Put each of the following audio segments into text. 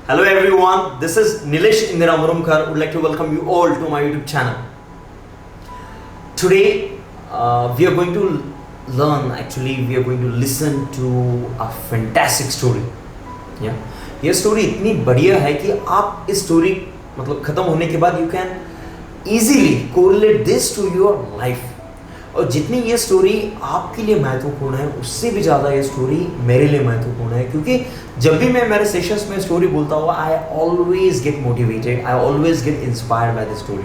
Hello everyone, this is Nilesh Indira Murumkar. Would like to welcome you all to my YouTube channel. Today we are going to learn, actually we are going to listen to a fantastic story. Yeah, ये story इतनी बढ़िया है कि आप इस story मतलब खत्म होने के बाद you can easily correlate this to your life. और जितनी ये स्टोरी आपके लिए महत्वपूर्ण है उससे भी ज़्यादा ये स्टोरी मेरे लिए महत्वपूर्ण है, क्योंकि जब भी मैं मेरे सेशंस में स्टोरी बोलता हूँ I always get motivated, I always get inspired by this story.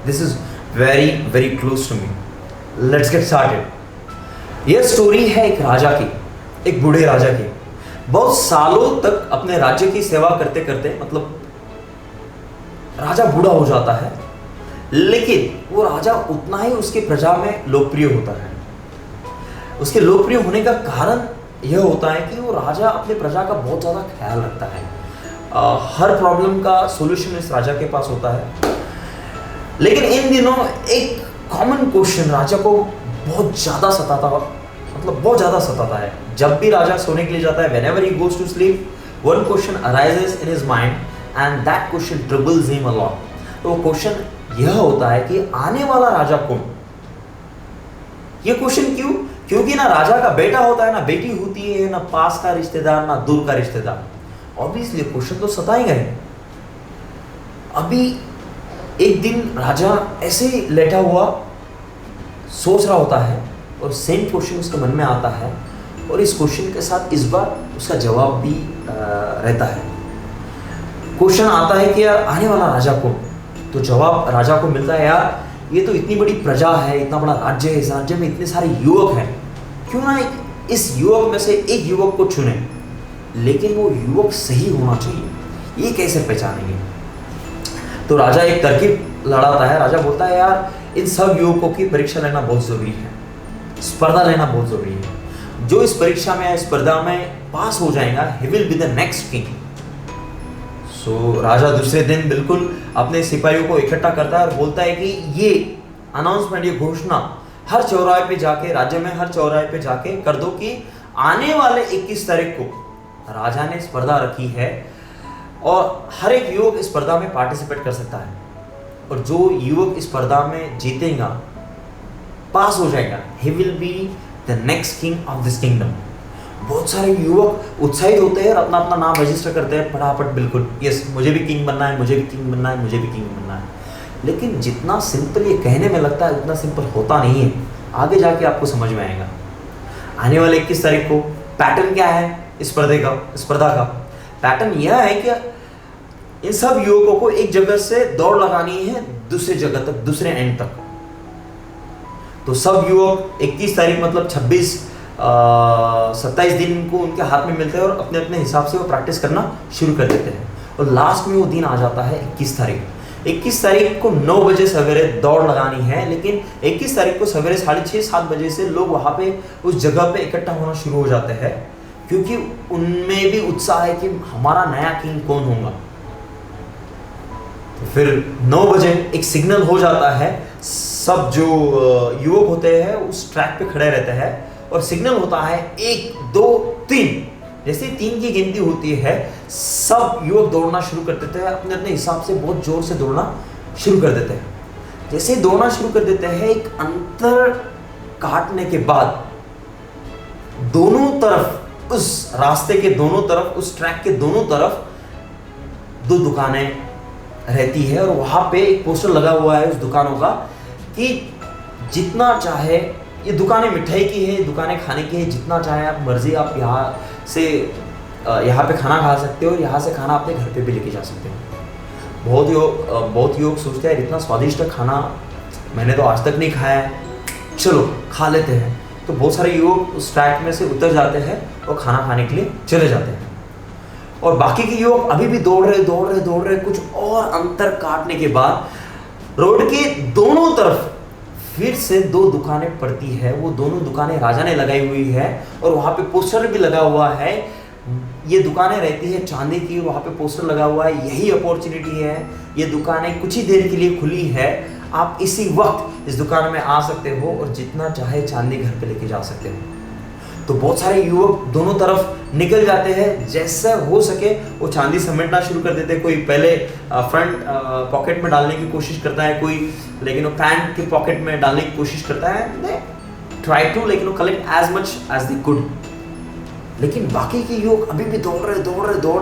This is very very close to me. Let's get started. ये स्टोरी है एक राजा की, एक बूढ़े राजा की. बहुत सालों तक अपने राज्य की सेवा करते करते मतलब राजा बूढ़ा हो जाता है, लेकिन वो राजा उतना ही उसकी प्रजा में लोकप्रिय होता है. उसके लोकप्रिय होने का कारण यह होता है कि वो राजा अपने प्रजा का बहुत ज़्यादा ख्याल रखता है. हर प्रॉब्लम का सॉल्यूशन इस राजा के पास होता है. लेकिन इन दिनों एक कॉमन क्वेश्चन राजा को बहुत ज़्यादा सताता है. जब भी राजा सोने के लिए जाता है, whenever he goes to sleep, one question arises in his mind and that question troubles him a lot. तो वो क्वेश्चन यह होता है कि आने वाला राजा कौन. ये क्वेश्चन क्यों? क्योंकि ना राजा का बेटा होता है, ना बेटी होती है, ना पास का रिश्तेदार, ना दूर का रिश्तेदार. ऑब्वियसली क्वेश्चन तो सताएगा ही. अभी एक दिन राजा ऐसे ही लेटा हुआ सोच रहा होता है और सेम क्वेश्चन उसके मन में आता है, और इस क्वेश्चन के साथ इस बार उसका जवाब भी रहता है. क्वेश्चन आता है कि यार आने वाला राजा कौन. तो जवाब राजा को मिलता है, यार ये तो इतनी बड़ी प्रजा है, इतना बड़ा राज्य है, इस राज्य में इतने सारे युवक हैं, क्यों ना इस युवक में से एक युवक को चुने. लेकिन वो युवक सही होना चाहिए, ये कैसे पहचानेंगे. तो राजा एक तरकीब लड़ाता है. राजा बोलता है, यार इन सब युवकों की परीक्षा लेना बहुत ज़रूरी है, स्पर्धा लेना बहुत ज़रूरी है. जो इस परीक्षा में या स्पर्धा में पास हो जाएगा, he will be the next king. So राजा दूसरे दिन बिल्कुल अपने सिपाहियों को इकट्ठा करता है और बोलता है कि ये अनाउंसमेंट, ये घोषणा हर चौराहे पे जाके, राज्य में हर चौराहे पे जाके कर दो कि आने वाले 21 तारीख को राजा ने स्पर्धा रखी है और हर एक युवक इस स्पर्धा में पार्टिसिपेट कर सकता है. और जो युवक इस स्पर्धा में जीतेगा, पास हो जाएगा, he will be the next king of this kingdom. बहुत सारे युवक उत्साहित होते हैं और अपना अपना नाम रजिस्टर करते हैं फटाफट. बिल्कुल यस, मुझे भी किंग बनना है, मुझे भी किंग बनना है, मुझे भी किंग बनना है. लेकिन जितना सिंपल ये कहने में लगता है उतना सिंपल होता नहीं है. आगे जाके आपको समझ में आएगा. आने वाले 21 तारीख को पैटर्न क्या है इस स्पर्धा का पैटर्न यह है कि इन सब युवकों को एक जगह से दौड़ लगानी है दूसरे जगह तक, दूसरे एंड तक. तो सब युवक 21 तारीख मतलब 27 दिन को उनके हाथ में मिलते हैं और अपने अपने हिसाब से वो प्रैक्टिस करना शुरू कर देते हैं. और लास्ट में वो दिन आ जाता है 21 तारीख. 21 तारीख को 9 बजे सवेरे दौड़ लगानी है, लेकिन 21 तारीख को सवेरे 6:30-7 बजे से लोग वहाँ पे उस जगह पे इकट्ठा होना शुरू हो जाते हैं, क्योंकि उनमें भी उत्साह है कि हमारा नया किंग कौन होगा. तो फिर 9 बजे एक सिग्नल हो जाता है. सब जो युवक होते हैं उस ट्रैक पे खड़े रहते हैं और सिग्नल होता है 1 2 3. जैसे 3 की गिनती होती है, सब युवक दौड़ना शुरू कर देते हैं. अपने अपने हिसाब से बहुत जोर से दौड़ना शुरू कर देते हैं. जैसे दौड़ना शुरू कर देते हैं, एक अंतर काटने के बाद दोनों तरफ, उस रास्ते के दोनों तरफ, उस ट्रैक के दोनों तरफ 2 दुकानें रहती है. और वहाँ पे एक पोस्टर लगा हुआ है उस दुकानों का कि जितना चाहे, ये दुकानें मिठाई की है, दुकानें खाने की है, जितना चाहे आप मर्जी, आप यहाँ पे खाना खा सकते हो और यहाँ से खाना अपने घर पे भी लेके जा सकते हो. बहुत लोग सोचते हैं इतना स्वादिष्ट खाना मैंने तो आज तक नहीं खाया है, चलो खा लेते हैं. तो बहुत सारे युवक उस ट्रैक में से उतर जाते हैं और खाना खाने के लिए चले जाते हैं. और बाकी के युवक अभी भी दौड़ रहे. कुछ और अंतर काटने के बाद रोड के दोनों तरफ फिर से 2 दुकानें पड़ती है. वो दोनों दुकानें राजा ने लगाई हुई है और वहाँ पे पोस्टर भी लगा हुआ है. ये दुकानें रहती है चांदी की, वहाँ पे पोस्टर लगा हुआ है, यही अपॉर्चुनिटी है, ये दुकानें कुछ ही देर के लिए खुली है, आप इसी वक्त इस दुकान में आ सकते हो और जितना चाहे चांदी घर पे लेके जा सकते हो. तो बहुत सारे युवक दोनों तरफ निकल जाते हैं, जैसे हो सके वो चांदी समेटना शुरू कर देते हैं। कोई पहले फ्रंट पॉकेट में डालने की कोशिश करता है, कोई लेकिन वो पैंट के पॉकेट में डालने की कोशिश करता है, ट्राई टू लेकिन collect as much as they could. लेकिन बाकी के युवक अभी भी दौड़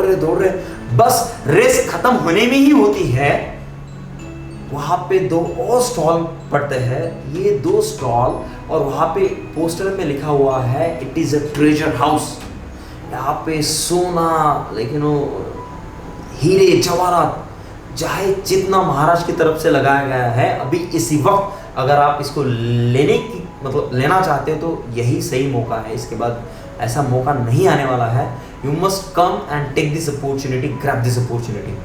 रहे, बस रेस खत्म होने में ही होती है, वहां पे 2 और स्टॉल पड़ते हैं। ये 2 स्टॉल और वहां पे पोस्टर में लिखा हुआ है it is a treasure house. यहाँ पे सोना, लेकिन वो हीरे जवाहरात चाहे जितना महाराष्ट्र की तरफ से लगाया गया है, अभी इसी वक्त अगर आप इसको लेना चाहते हो तो यही सही मौका है। इसके बाद ऐसा मौका नहीं आने वाला है। You must come and take this opportunity, grab this opportunity.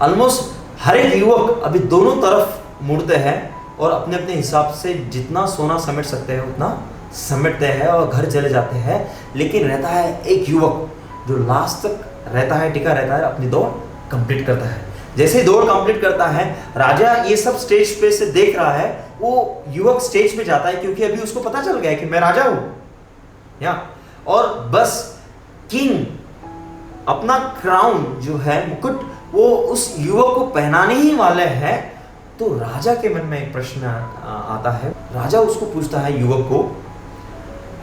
Almost हर एक युवक अभी दोनों तरफ मुड़ते हैं और अपने अपने हिसाब से जितना सोना समेट सकते हैं उतना समेटते हैं और घर चले जाते हैं। लेकिन रहता है एक युवक जो लास्ट तक रहता है, टिका रहता है, अपनी दौड़ कंप्लीट करता है। जैसे ही दौड़ कंप्लीट करता है, राजा ये सब स्टेज पे से देख रहा है, वो युवक स्टेज पे जाता है क्योंकि अभी उसको पता चल गया है कि मैं राजा हूं, या और बस किंग अपना क्राउन जो है, मुकुट, वो उस युवक को पहनाने ही वाले हैं। तो राजा के मन में एक प्रश्न आता है। राजा उसको पूछता है युवक को,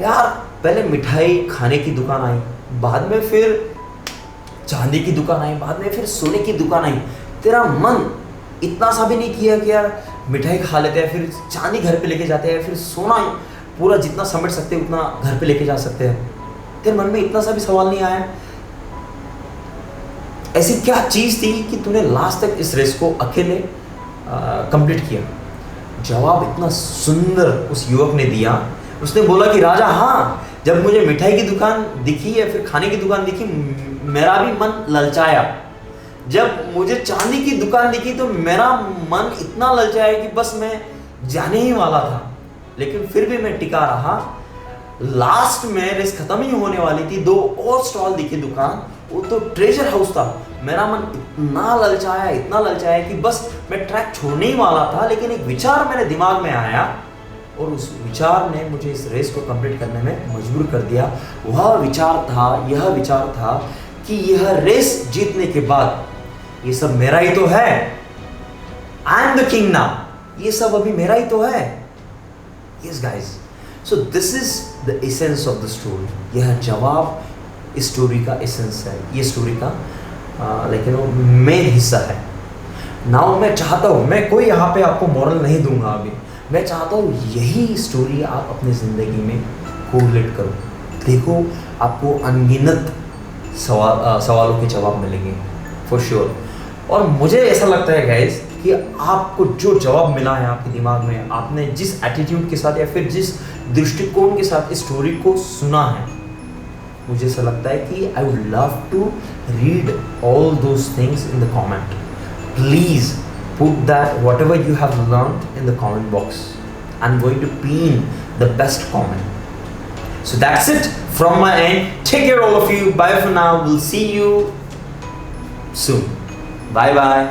यार पहले मिठाई खाने की दुकान आई, बाद में फिर चांदी की दुकान आई, बाद में फिर सोने की दुकान आई, तेरा मन इतना सा भी नहीं किया कि यार मिठाई खा लेते हैं, फिर चांदी घर पे लेके जाते हैं, फिर सोना पूरा जितना समेट सकते हैं उतना घर पे लेके जा सकते हैं, तेरे मन में इतना सा भी सवाल नहीं आया? ऐसी क्या चीज थी कि तूने लास्ट तक इस रेस को अकेले कंप्लीट किया? जवाब इतना सुंदर उस युवक ने दिया। उसने बोला कि राजा, हाँ, जब मुझे मिठाई की दुकान दिखी या फिर खाने की दुकान दिखी, मेरा भी मन ललचाया। जब मुझे चांदी की दुकान दिखी तो मेरा मन इतना ललचाया कि बस मैं जाने ही वाला था, लेकिन फिर भी मैं टिका रहा। लास्ट में रेस खत्म ही होने वाली थी, 2 और स्टॉल दिखी दुकान, वो तो ट्रेजर हाउस था। मेरा मन इतना ललचाया कि बस मैं ट्रैक छोड़ने ही वाला था, लेकिन एक विचार मेरे दिमाग में आया और उस विचार ने मुझे इस रेस को कंप्लीट करने में मजबूर कर दिया। यह विचार था कि यह रेस जीतने के बाद ये सब मेरा ही तो है, I am the king now, ये सब अभी मेरा ही तो है। Yes guys, so this is the essence of the story. यह जवाब इस स्टोरी का एसेंस है, ये स्टोरी का लेकिन वो मेन हिस्सा है। नाउ मैं चाहता हूँ, मैं कोई यहाँ पे आपको मॉरल नहीं दूंगा अभी, मैं चाहता हूँ यही स्टोरी आप अपनी ज़िंदगी में कोरिलेट करो। देखो, आपको अनगिनत सवालों के जवाब मिलेंगे फॉर श्योर। और मुझे ऐसा लगता है गाइस कि आपको जो जवाब मिला है आपके दिमाग में, आपने जिस एटीट्यूड के साथ या फिर जिस दृष्टिकोण के साथ इस स्टोरी को सुना है, मुझे ऐसा लगता है कि I would love to read all those things in the comment. Please put that whatever you have learned in the comment box. I'm going to pin the best comment. So that's it from my end. Take care all of you. Bye for now. We'll see you soon. Bye bye.